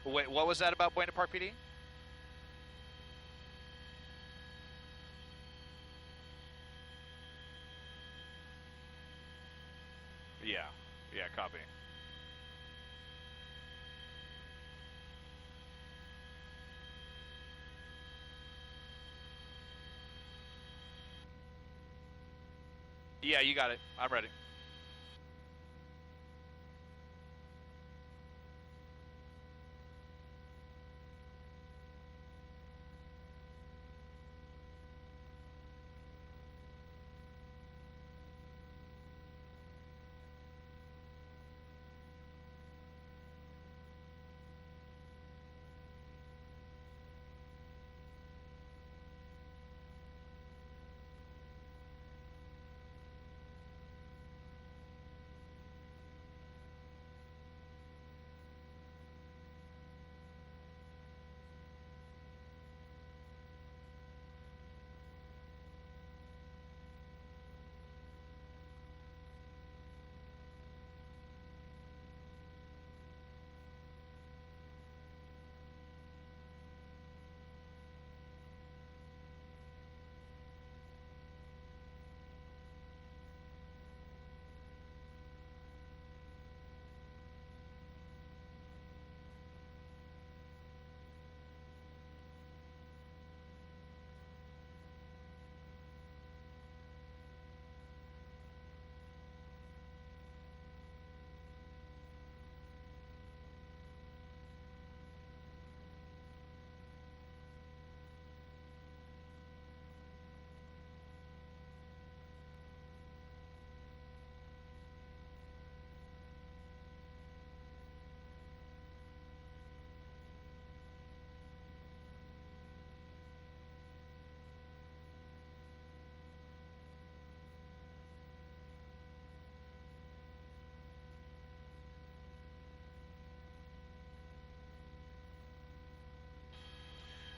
Wait, what was that about Buena Park PD? Yeah. Yeah, copy. Yeah, you got it. I'm ready.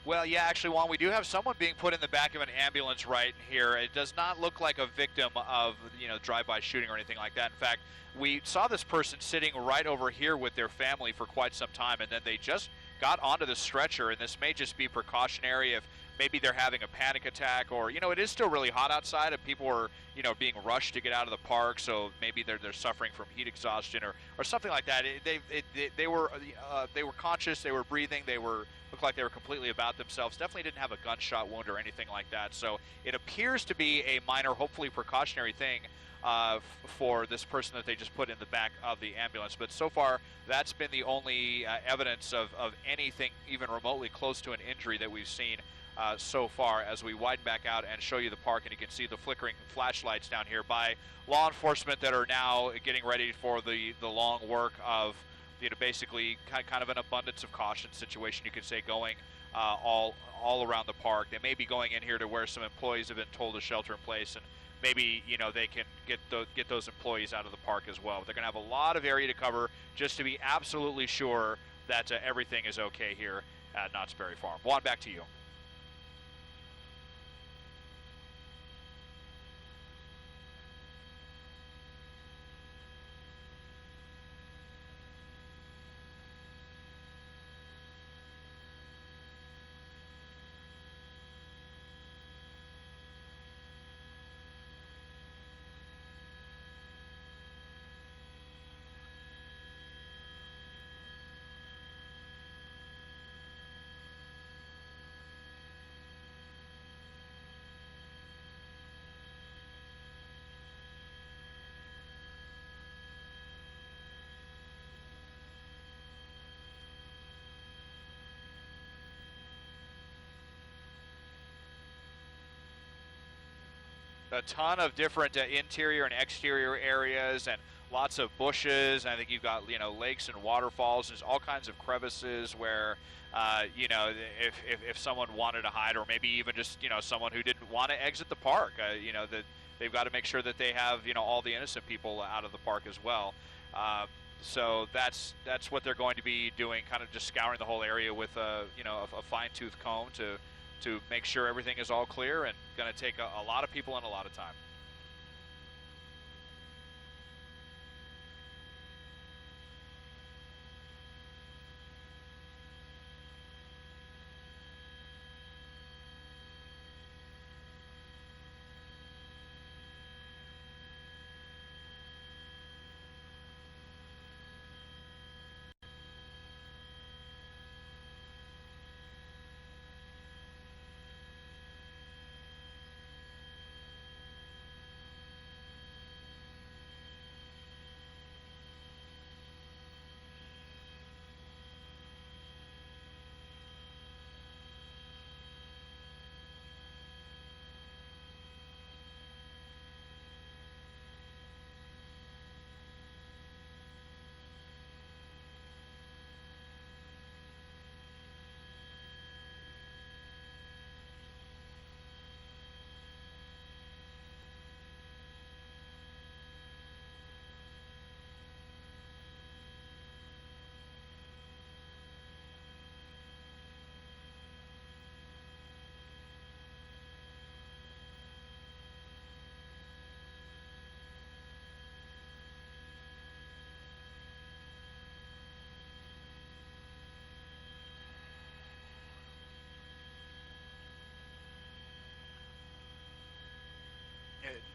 Well, yeah, actually, Juan, we do have someone being put in the back of an ambulance right here. It does not look like a victim of, drive-by shooting or anything like that. In fact, we saw this person sitting right over here with their family for quite some time, and then they just got onto the stretcher, and this may just be precautionary if maybe they're having a panic attack or, it is still really hot outside and people are, being rushed to get out of the park, so maybe they're suffering from heat exhaustion or something like that. They were conscious, they were breathing, they were looked like they were completely about themselves. Definitely didn't have a gunshot wound or anything like that. So it appears to be a minor, hopefully precautionary thing for this person that they just put in the back of the ambulance. But so far, that's been the only evidence of anything even remotely close to an injury that we've seen so far. As we widen back out and show you the park, and you can see the flickering flashlights down here by law enforcement that are now getting ready for the long work of basically kind of an abundance of caution situation, you could say, going all around the park. They may be going in here to where some employees have been told to shelter in place, and maybe they can get those employees out of the park as well. But they're going to have a lot of area to cover just to be absolutely sure that everything is okay here at Knott's Berry Farm. Juan, back to you. A ton of different interior and exterior areas and lots of bushes. I think you've got lakes and waterfalls. There's all kinds of crevices where if someone wanted to hide, or maybe even just someone who didn't want to exit the park, that they've got to make sure that they have all the innocent people out of the park as well. So that's what they're going to be doing, kind of just scouring the whole area with a fine-tooth comb to make sure everything is all clear, and going to take a lot of people and a lot of time.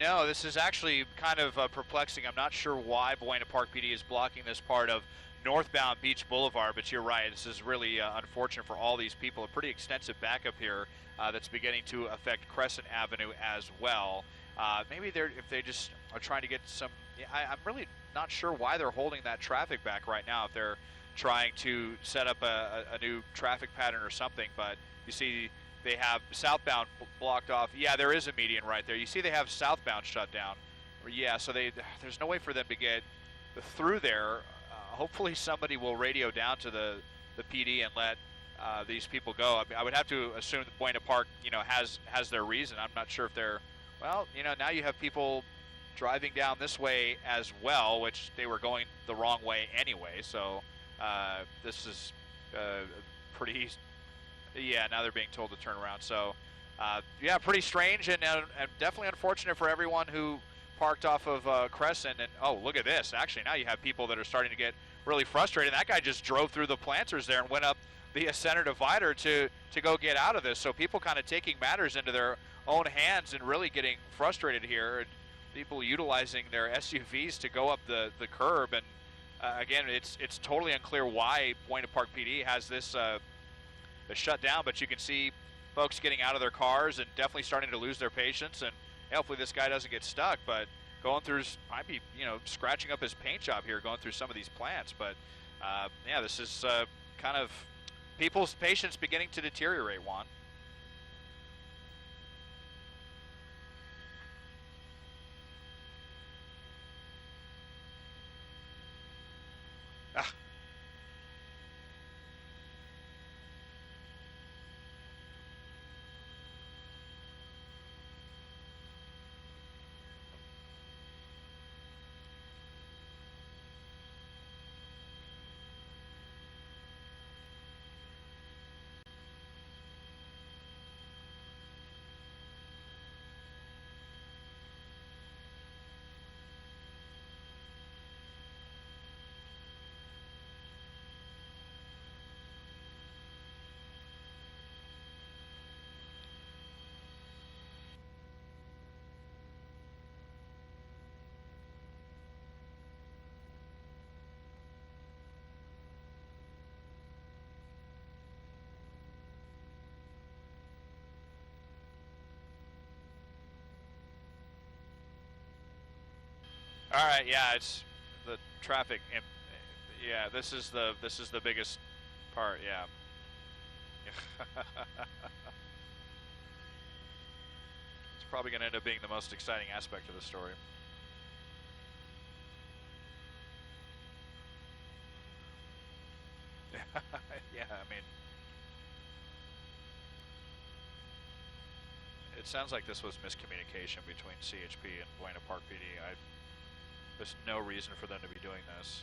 No, this is actually kind of perplexing. I'm not sure why Buena Park PD is blocking this part of northbound Beach Boulevard, but you're right. This is really unfortunate for all these people. A pretty extensive backup here that's beginning to affect Crescent Avenue as well. Maybe if they just are trying to get some. I'm really not sure why they're holding that traffic back right now. If they're trying to set up a new traffic pattern or something, but you see they have southbound blocked off. Yeah, there is a median right there. You see they have southbound shut down. Yeah, so there's no way for them to get through there. Hopefully somebody will radio down to the PD and let these people go. I mean, I would have to assume that Buena Park, has their reason. I'm not sure if they're, well, now you have people driving down this way as well, which they were going the wrong way anyway. So this is pretty. Yeah, now they're being told to turn around. So, yeah, pretty strange and definitely unfortunate for everyone who parked off of Crescent. And, oh, look at this. Actually, now you have people that are starting to get really frustrated. That guy just drove through the planters there and went up the center divider to go get out of this. So people kind of taking matters into their own hands and really getting frustrated here. And people utilizing their SUVs to go up the curb. And, again, it's totally unclear why Buena Park PD has this shut down, but you can see folks getting out of their cars and definitely starting to lose their patience, and hopefully this guy doesn't get stuck, but going through, might be, scratching up his paint job here going through some of these plants. But yeah, this is kind of people's patience beginning to deteriorate, Juan. Ah. All right, yeah, it's the traffic. Yeah, this is the biggest part. Yeah. It's probably going to end up being the most exciting aspect of the story. Yeah, I mean, it sounds like this was miscommunication between CHP and Buena Park PD. There's no reason for them to be doing this.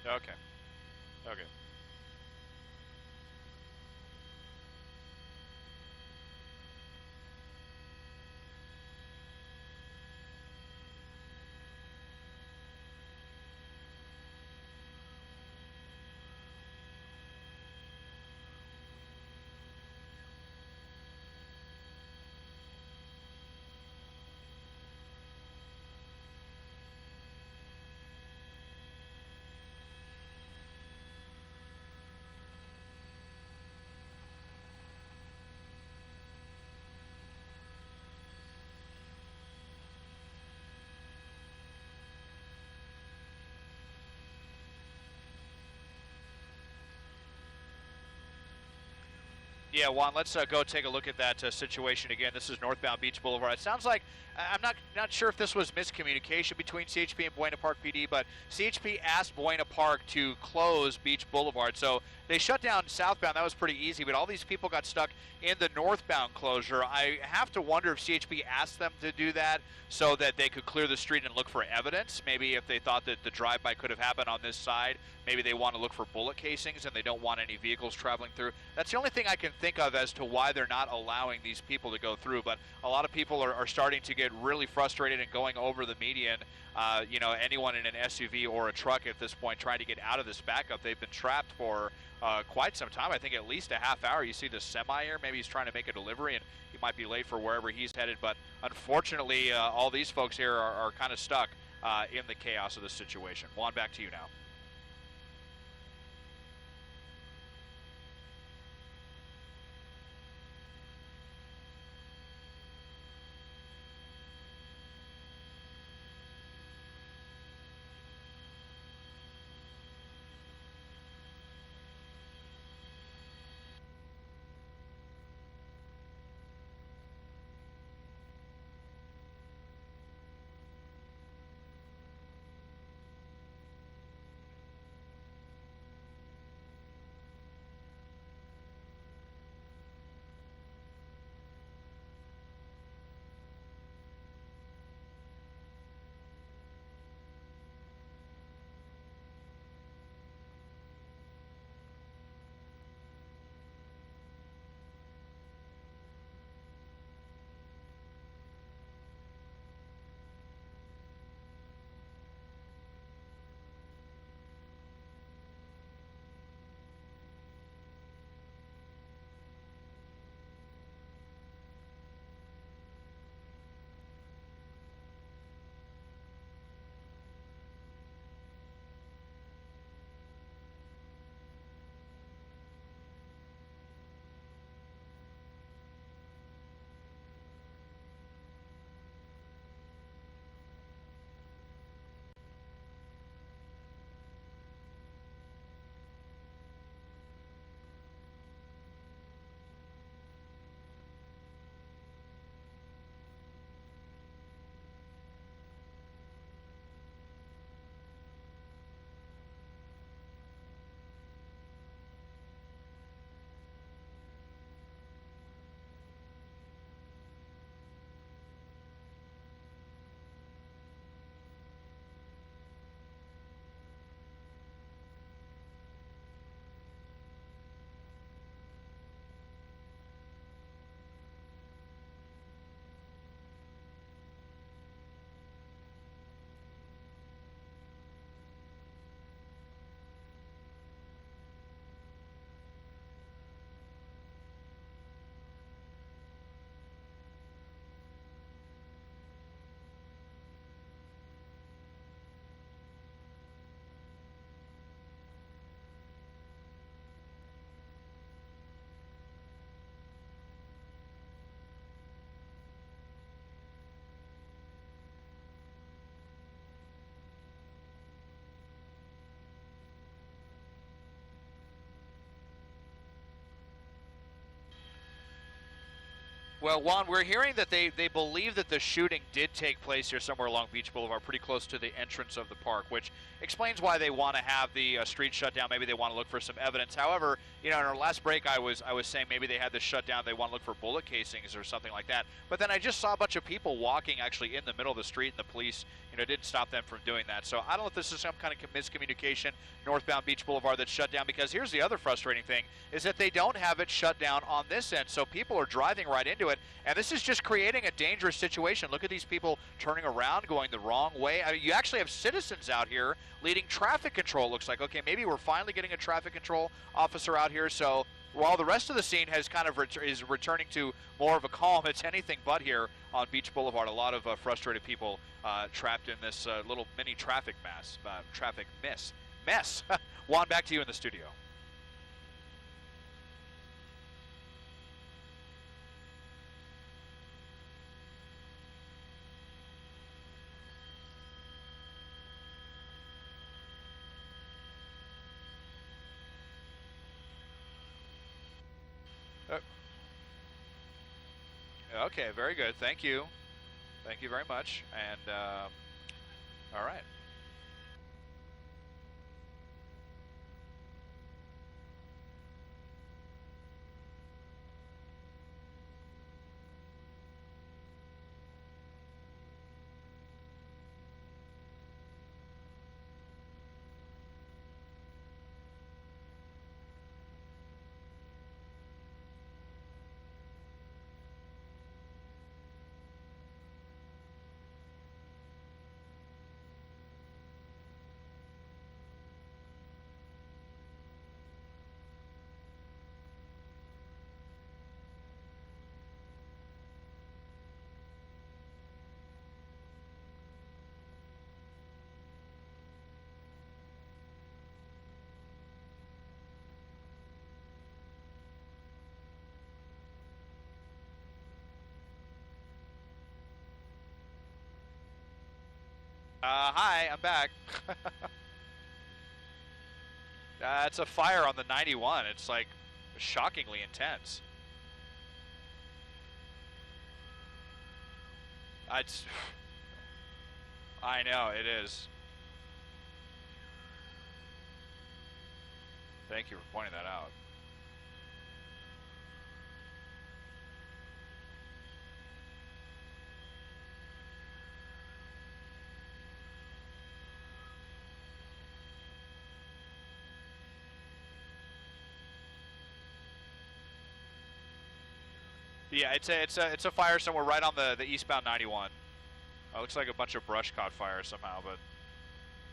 Okay. Okay. Yeah, Juan, let's go take a look at that situation again. This is northbound Beach Boulevard. It sounds like, I'm not sure if this was miscommunication between CHP and Buena Park PD, but CHP asked Buena Park to close Beach Boulevard. So they shut down southbound. That was pretty easy, but all these people got stuck in the northbound closure. I have to wonder if CHP asked them to do that so that they could clear the street and look for evidence. Maybe if they thought that the drive-by could have happened on this side, maybe they want to look for bullet casings and they don't want any vehicles traveling through. That's the only thing I can think of as to why they're not allowing these people to go through. But a lot of people are starting to get really frustrated and going over the median. Anyone in an SUV or a truck at this point trying to get out of this backup, they've been trapped for quite some time. I think at least a half hour. You see the semi here, maybe he's trying to make a delivery and he might be late for wherever he's headed. But unfortunately, all these folks here are kind of stuck in the chaos of this situation. Juan, back to you now. Well, Juan, we're hearing that they believe that the shooting did take place here somewhere along Beach Boulevard, pretty close to the entrance of the park, which explains why they want to have the street shut down. Maybe they want to look for some evidence. However, in our last break, I was saying maybe they had this shut down. They want to look for bullet casings or something like that. But then I just saw a bunch of people walking actually in the middle of the street, and the police, didn't stop them from doing that. So I don't know if this is some kind of miscommunication, northbound Beach Boulevard that's shut down, because here's the other frustrating thing, is that they don't have it shut down on this end. So people are driving right into it, and this is just creating a dangerous situation. Look at these people turning around, going the wrong way. I mean, you actually have citizens out here leading traffic control, it looks like. Okay, maybe we're finally getting a traffic control officer out here. So while the rest of the scene has kind of is returning to more of a calm, it's anything but here on Beach Boulevard. A lot of frustrated people trapped in this little mini traffic mess. Juan, back to you in the studio. Okay, very good. Thank you. Thank you very much. And all right. Hi, I'm back. It's a fire on the 91. It's like shockingly intense. I know, it is. Thank you for pointing that out. Yeah, it's a fire somewhere right on the eastbound 91. It looks like a bunch of brush caught fire somehow, but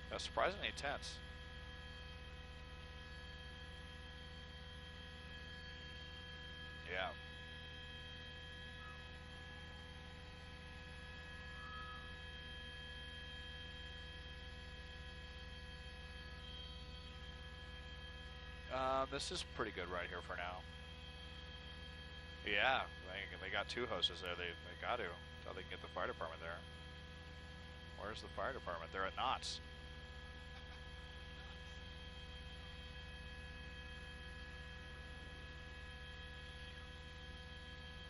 that's surprisingly intense. Yeah. This is pretty good right here for now. Yeah, they got two hoses there. They got to. That's how they can get the fire department there. Where's the fire department? They're at Knott's.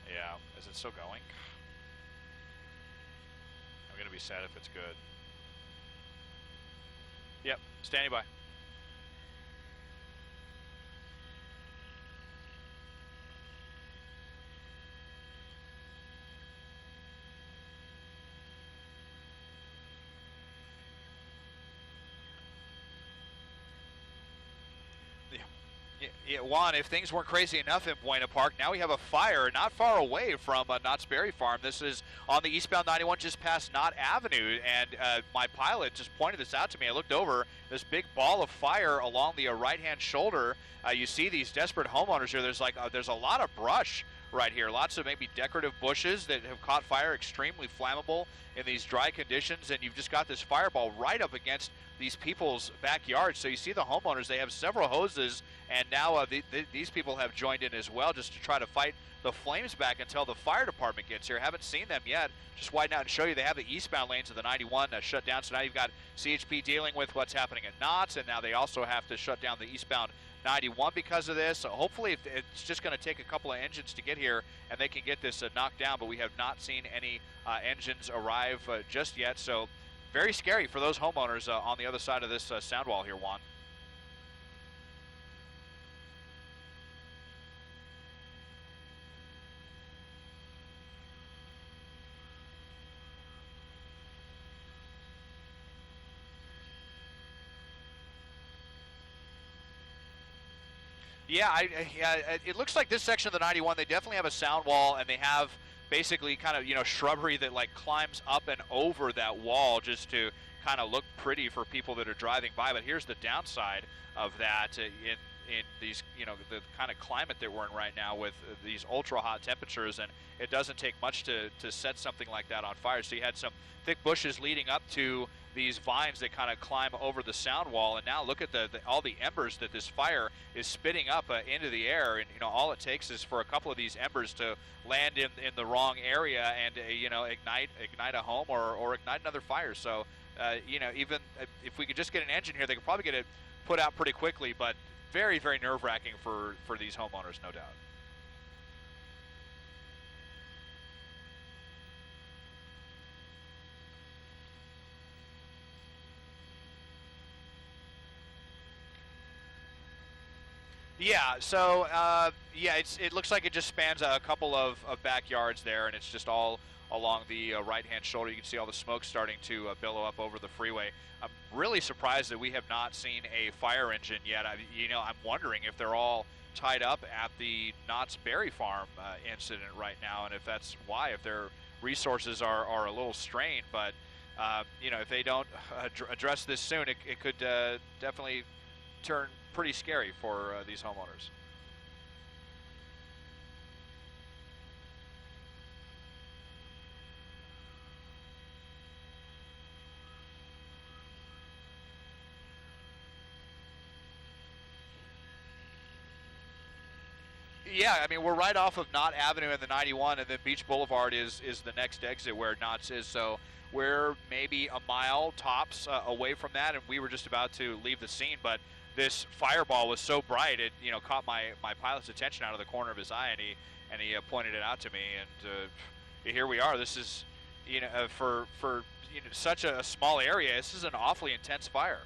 Yeah, is it still going? I'm gonna be sad if it's good. Yep, standing by. Yeah, Juan, if things weren't crazy enough in Buena Park, now we have a fire not far away from Knott's Berry Farm. This is on the eastbound 91 just past Knott Avenue, and my pilot just pointed this out to me. I looked over, this big ball of fire along the right-hand shoulder. You see these desperate homeowners here. There's a lot of brush right here. Lots of maybe decorative bushes that have caught fire, extremely flammable in these dry conditions, and you've just got this fireball right up against these people's backyards. So you see the homeowners, they have several hoses, and now these people have joined in as well just to try to fight the flames back until the fire department gets here. Haven't seen them yet. Just widen out and show you they have the eastbound lanes of the 91 shut down. So now you've got CHP dealing with what's happening at Knott's, and now they also have to shut down the eastbound 91 because of this. So hopefully it's just going to take a couple of engines to get here and they can get this knocked down, but we have not seen any engines arrive just yet. So very scary for those homeowners on the other side of this sound wall here, Juan. Yeah, it looks like this section of the 91, they definitely have a sound wall, and they have basically kind of, shrubbery that like climbs up and over that wall just to kind of look pretty for people that are driving by. But here's the downside of that in these, the kind of climate that we're in right now with these ultra hot temperatures, and it doesn't take much to set something like that on fire. So you had some thick bushes leading up to these vines that kind of climb over the sound wall, and now look at all the embers that this fire is spitting up into the air. And all it takes is for a couple of these embers to land in the wrong area and ignite a home or ignite another fire. So even if we could just get an engine here, they could probably get it put out pretty quickly, but very, very nerve-wracking for these homeowners, no doubt. Yeah, so yeah, it looks like it just spans a couple of backyards there, and it's just all along the right-hand shoulder. You can see all the smoke starting to billow up over the freeway. I'm really surprised that we have not seen a fire engine yet. I'm wondering if they're all tied up at the Knott's Berry Farm incident right now, and if that's why, if their resources are a little strained. But if they don't address this soon, it could definitely turn pretty scary for these homeowners. Yeah, I mean, we're right off of Knott Avenue and the 91, and then Beach Boulevard is the next exit where Knott's is. So we're maybe a mile tops away from that, and we were just about to leave the scene. But this fireball was so bright, it caught my pilot's attention out of the corner of his eye, and he pointed it out to me. And here we are. This is for such a small area, this is an awfully intense fire.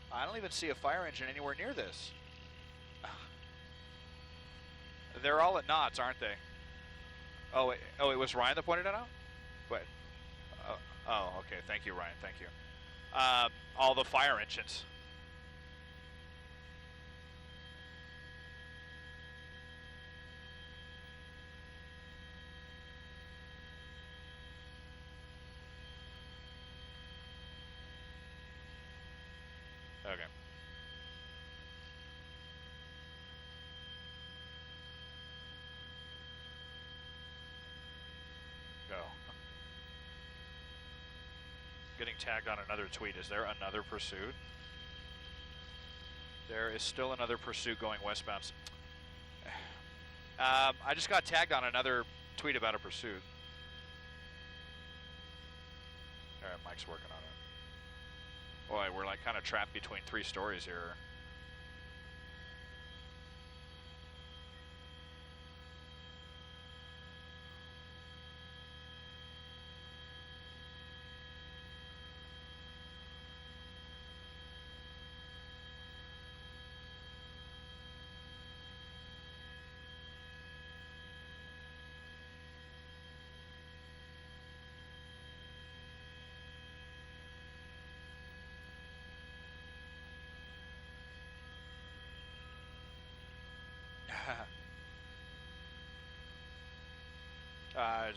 I don't even see a fire engine anywhere near this. They're all at Knott's, aren't they? Oh, it was Ryan that pointed it out? Wait. Oh, okay. Thank you, Ryan. Thank you. All the fire engines. Okay. Go. Getting tagged on another tweet. Is there another pursuit? There is still another pursuit going westbound. I just got tagged on another tweet about a pursuit. All right, Mike's working on it. Boy, we're like kind of trapped between three stories here.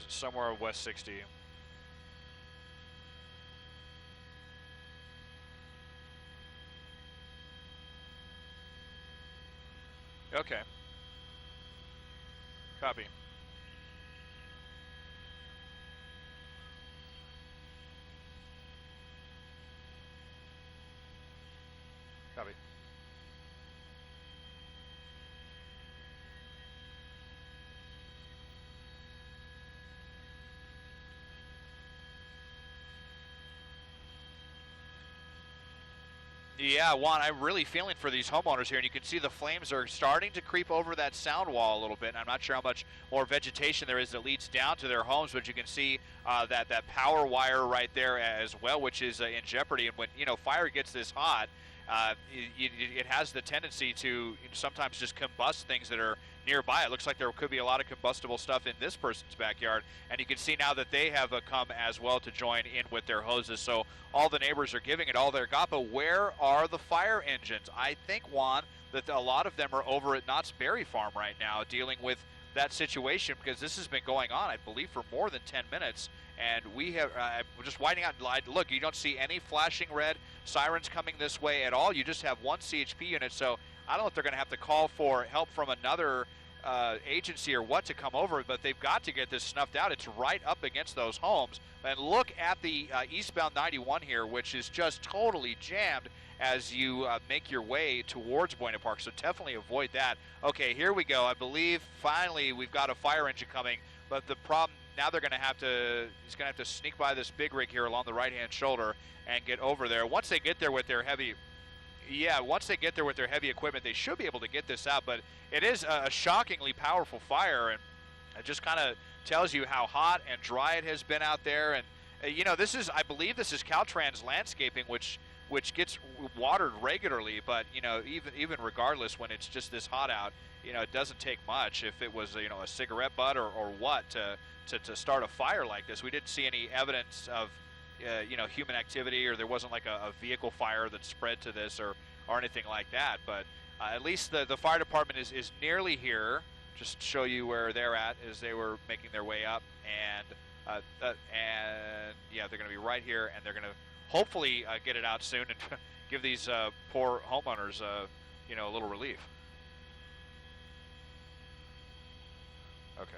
Somewhere west 60. Okay. Copy. Copy. Yeah, Juan, I'm really feeling for these homeowners here, and you can see the flames are starting to creep over that sound wall a little bit. I'm not sure how much more vegetation there is that leads down to their homes, but you can see that power wire right there as well, which is in jeopardy. And when fire gets this hot, it has the tendency to sometimes just combust things that are nearby. It looks like there could be a lot of combustible stuff in this person's backyard, and you can see now that they have come as well to join in with their hoses. So all the neighbors are giving it all they've got, but where are the fire engines? I think, Juan, that a lot of them are over at Knott's Berry Farm right now dealing with that situation, because this has been going on, I believe, for more than 10 minutes, and we have we're just whiting out. Look, you don't see any flashing red sirens coming this way at all. You just have one CHP unit, so I don't know if they're going to have to call for help from another agency or what to come over, but they've got to get this snuffed out. It's right up against those homes. And look at the eastbound 91 here, which is just totally jammed as you make your way towards Buena Park, so definitely avoid that. Okay, here we go. I believe finally we've got a fire engine coming, but the problem now they're going to have to, he's going to have to sneak by this big rig here along the right-hand shoulder and get over there. Once they get there with their heavy, once they get there with their heavy equipment, they should be able to get this out. But it is a shockingly powerful fire, and it just kind of tells you how hot and dry it has been out there. And you know, this is, I believe this is Caltrans landscaping, which gets watered regularly. But you know, even regardless, when it's just this hot out, you know, it doesn't take much. If it was, you know, a cigarette butt or what to start a fire like this. We didn't see any evidence of you know, human activity, or there wasn't like a vehicle fire that spread to this or anything like that. But at least the fire department is nearly here. Just to show you where they're at as they were making their way up, and yeah, they're going to be right here, and they're going to hopefully get it out soon and give these poor homeowners you know, a little relief. Okay.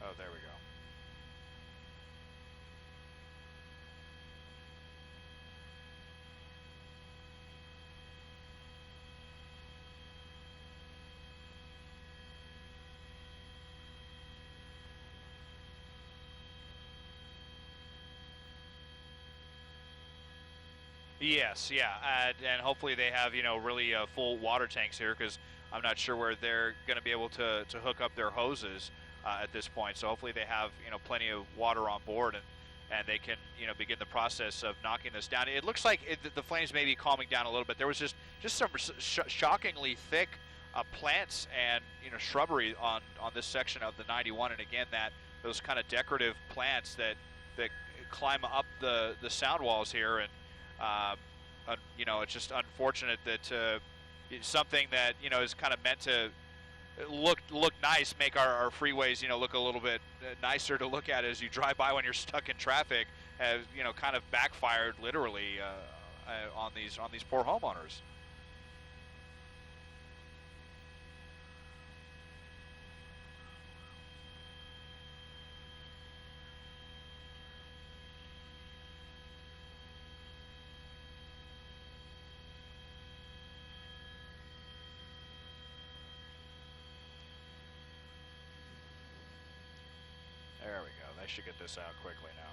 Oh, there we go. Yes, yeah, and hopefully they have, you know, really full water tanks here, because I'm not sure where they're going to be able to hook up their hoses at this point. So hopefully they have, you know, plenty of water on board, and they can, you know, begin the process of knocking this down. It looks like the flames may be calming down a little bit. There was just some shockingly thick plants and, you know, shrubbery on this section of the 91, and again, those kind of decorative plants that climb up the sound walls here. And you know, it's just unfortunate that it's something that, you know, is kind of meant to look nice, make our freeways, you know, look a little bit nicer to look at as you drive by when you're stuck in traffic, has, you know, kind of backfired literally on these poor homeowners. There we go. They should get this out quickly now.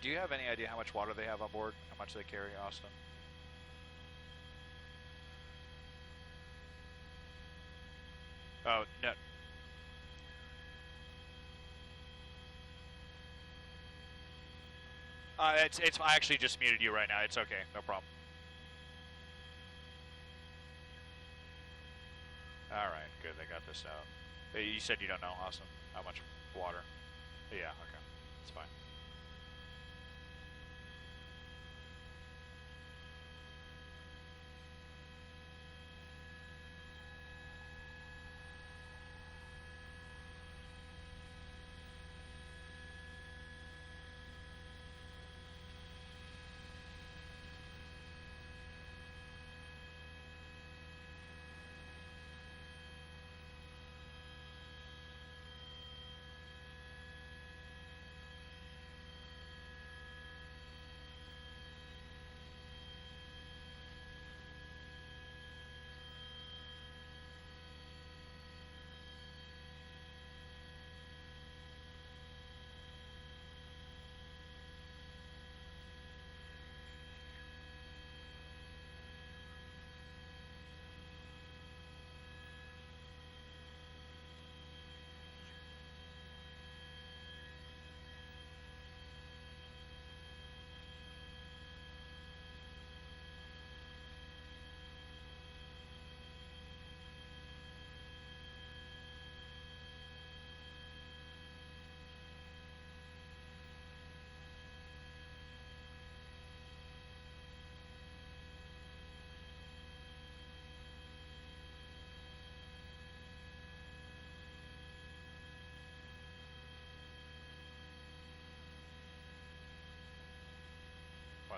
Do you have any idea how much water they have on board? How much they carry, Austin? Oh, no. It's I actually just muted you right now. It's okay, no problem. All right, good. They got this out. You said you don't know, Austin, how much water? Yeah, okay, it's fine.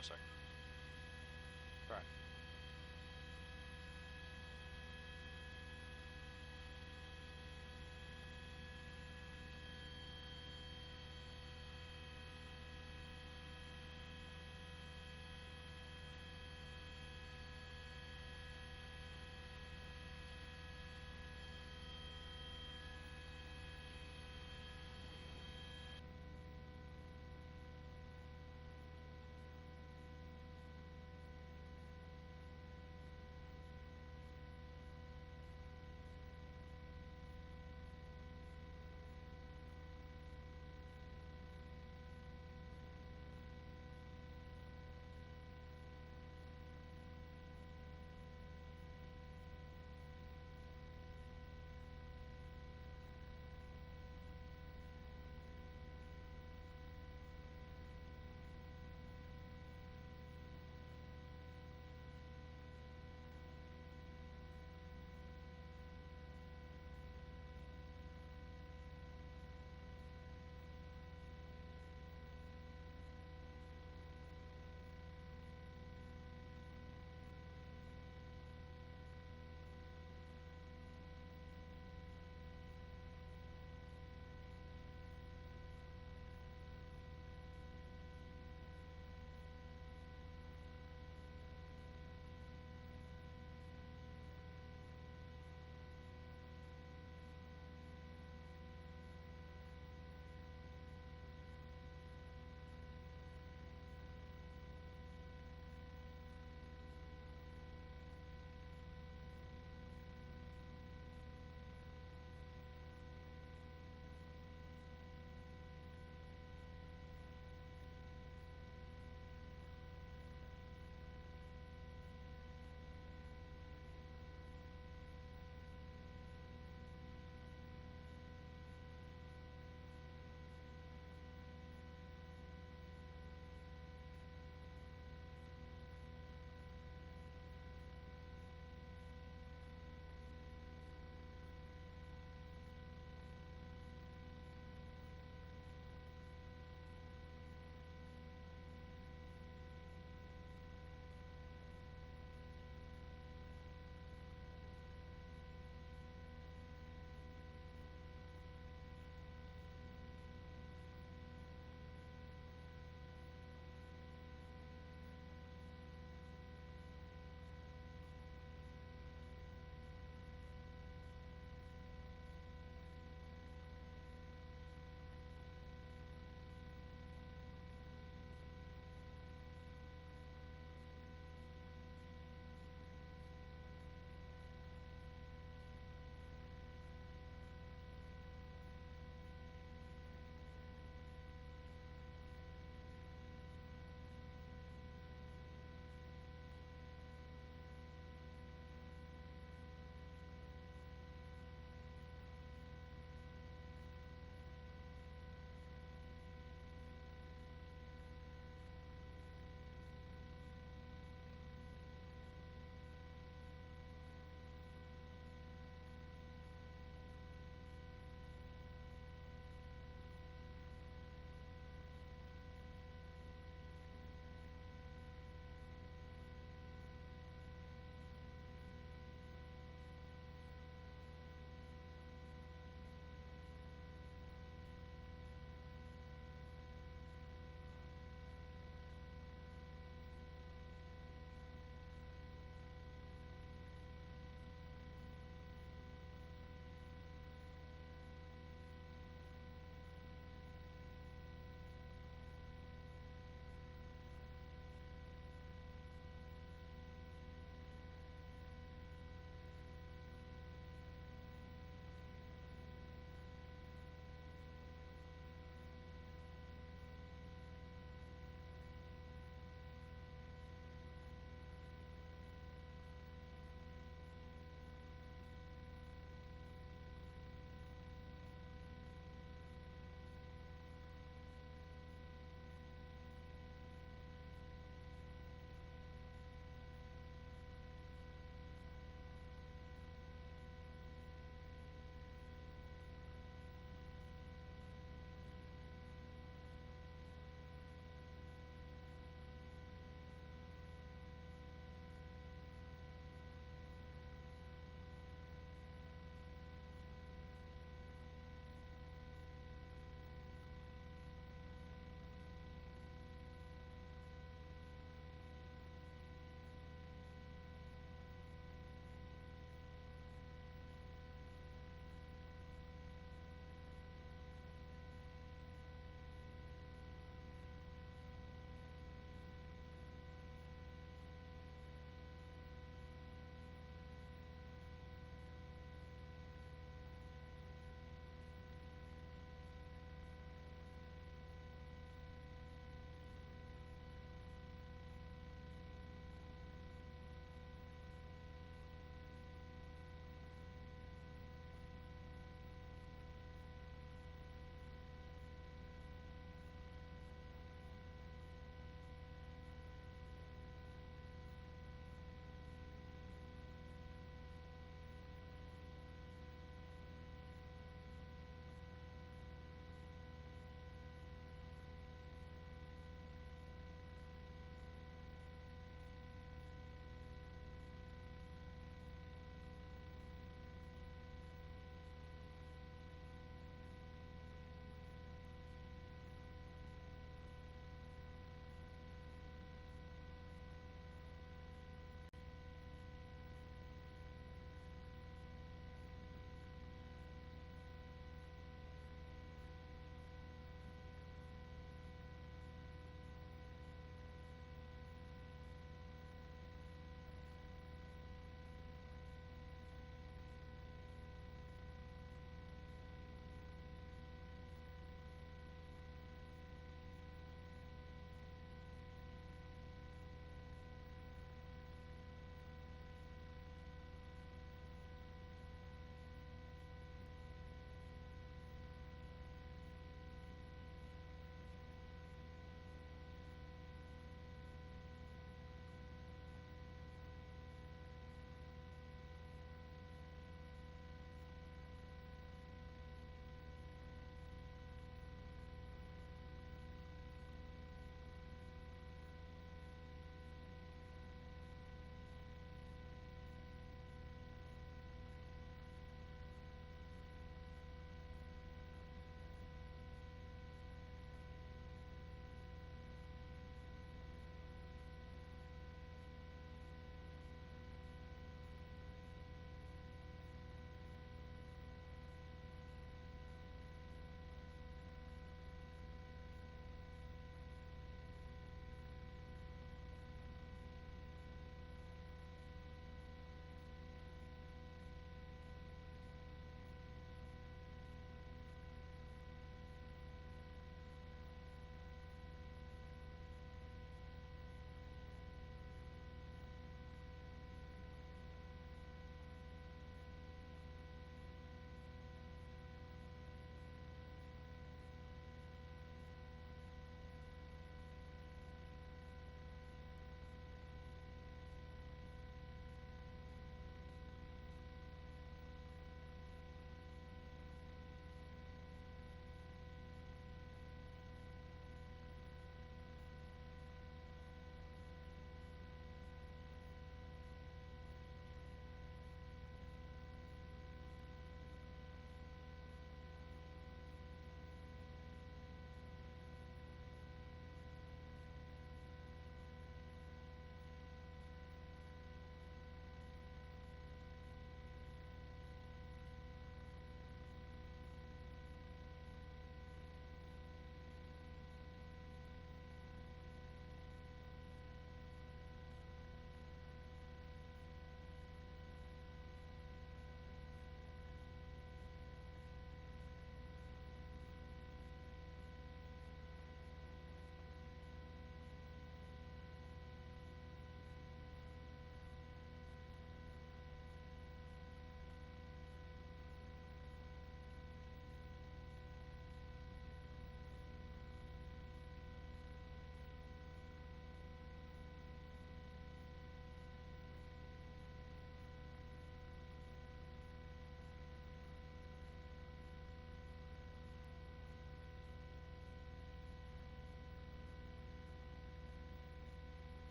on a sec. All right.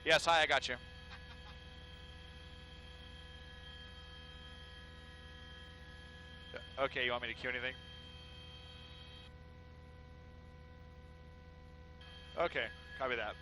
Yes, hi, I got you. Okay, you want me to cue anything? Okay, copy that.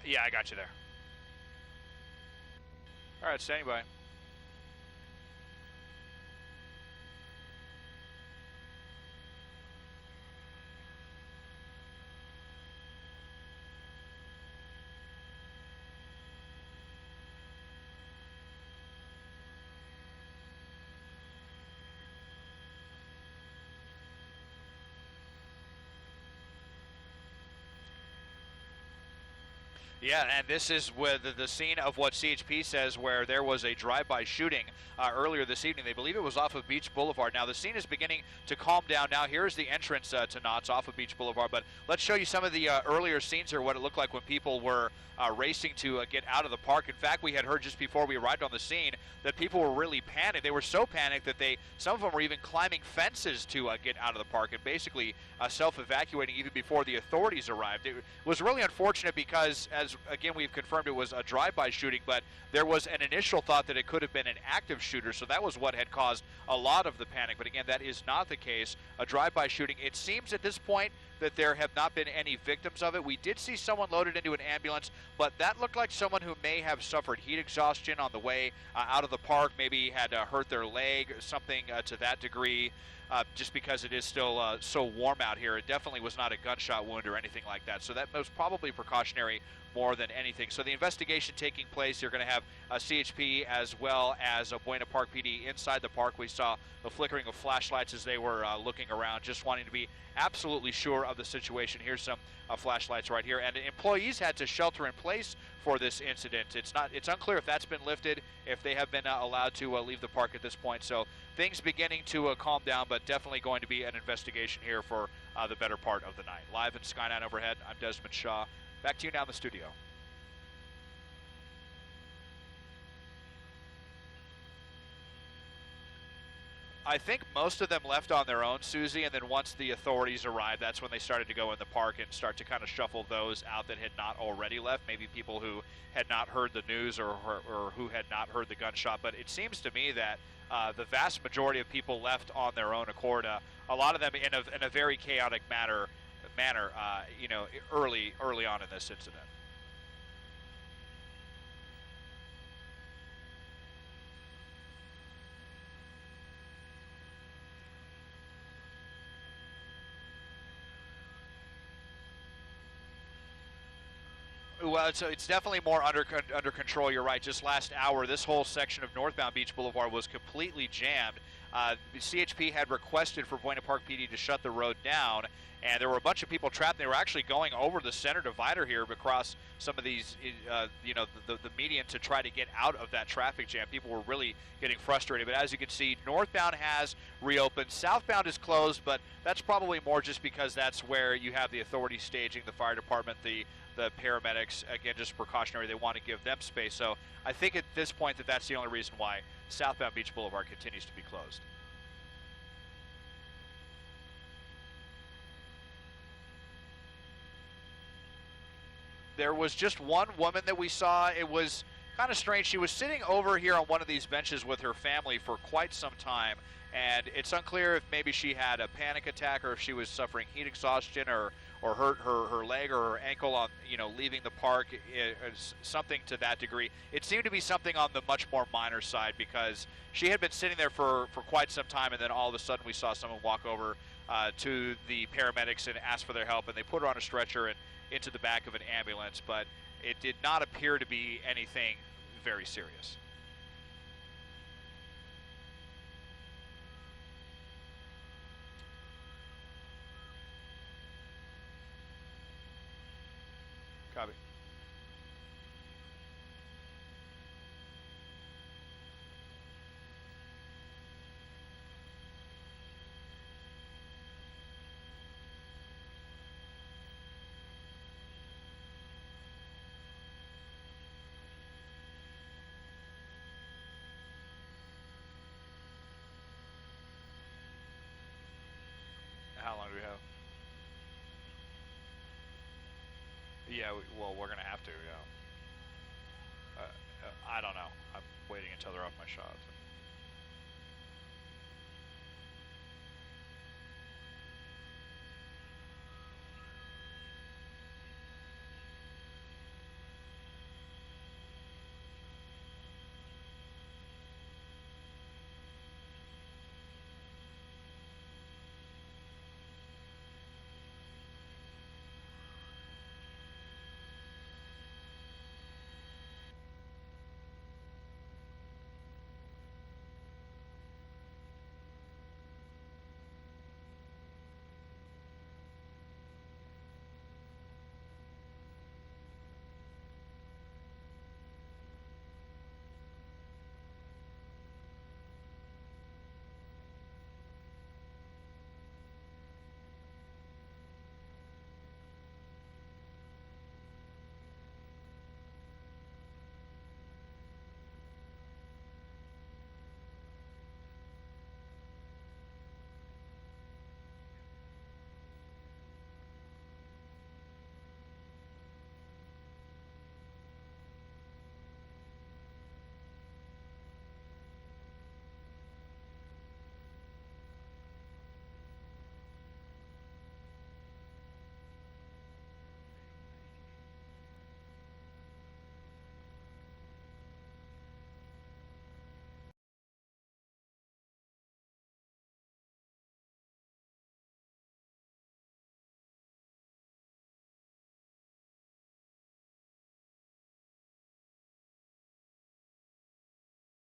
Yeah, I got you there. All right, standing by. Yeah, and this is with the scene of what CHP says where there was a drive-by shooting earlier this evening. They believe it was off of Beach Boulevard. Now, the scene is beginning to calm down now. Here's the entrance to Knott's off of Beach Boulevard, but let's show you some of the earlier scenes here, what it looked like when people were racing to get out of the park. In fact, we had heard just before we arrived on the scene that people were really panicked. They were so panicked that some of them were even climbing fences to get out of the park and basically self-evacuating even before the authorities arrived. It was really unfortunate because, as again we've confirmed, it was a drive-by shooting, but there was an initial thought that it could have been an active shooter, so that was what had caused a lot of the panic. But again, that is not the case. A drive-by shooting. It seems at this point that there have not been any victims of it. We did see someone loaded into an ambulance, but that looked like someone who may have suffered heat exhaustion on the way out of the park, maybe had hurt their leg, something to that degree. Just because it is still so warm out here. It definitely was not a gunshot wound or anything like that. So that was probably precautionary more than anything. So the investigation taking place, you're going to have CHP as well as Buena Park PD inside the park. We saw the flickering of flashlights as they were looking around, just wanting to be absolutely sure of the situation. Here's some flashlights right here. And employees had to shelter in place for this incident. It's unclear if that's been lifted, if they have been allowed to leave the park at this point. So things beginning to calm down, but definitely going to be an investigation here for the better part of the night. Live in Skyline overhead, I'm Desmond Shaw. Back to you now in the studio. I think most of them left on their own, Susie, and then once the authorities arrived, that's when they started to go in the park and start to kind of shuffle those out that had not already left, maybe people who had not heard the news or who had not heard the gunshot. But it seems to me that the vast majority of people left on their own accord, a lot of them in a very chaotic manner, manner, you know, early on in this incident. Well, it's definitely more under control. You're right. Just last hour, this whole section of northbound Beach Boulevard was completely jammed. The CHP had requested for Buena Park PD to shut the road down, and there were a bunch of people trapped. They were actually going over the center divider here across some of these, you know, the median to try to get out of that traffic jam. People were really getting frustrated. But as you can see, northbound has reopened. Southbound is closed, but that's probably more just because that's where you have the authorities staging, the fire department, the paramedics, again, just precautionary. They want to give them space. So I think at this point that's the only reason why southbound Beach Boulevard continues to be closed. There was just one woman that we saw. It was kind of strange. She was sitting over here on one of these benches with her family for quite some time, and it's unclear if maybe she had a panic attack or if she was suffering heat exhaustion or hurt her leg or her ankle on, you know, leaving the park, something to that degree. It seemed to be something on the much more minor side because she had been sitting there for quite some time, and then all of a sudden we saw someone walk over to the paramedics and ask for their help, and they put her on a stretcher and into the back of an ambulance, but it did not appear to be anything very serious. Copy. How long do we have? Yeah, well, we're going to have to, yeah. I don't know. I'm waiting until they're off my shots.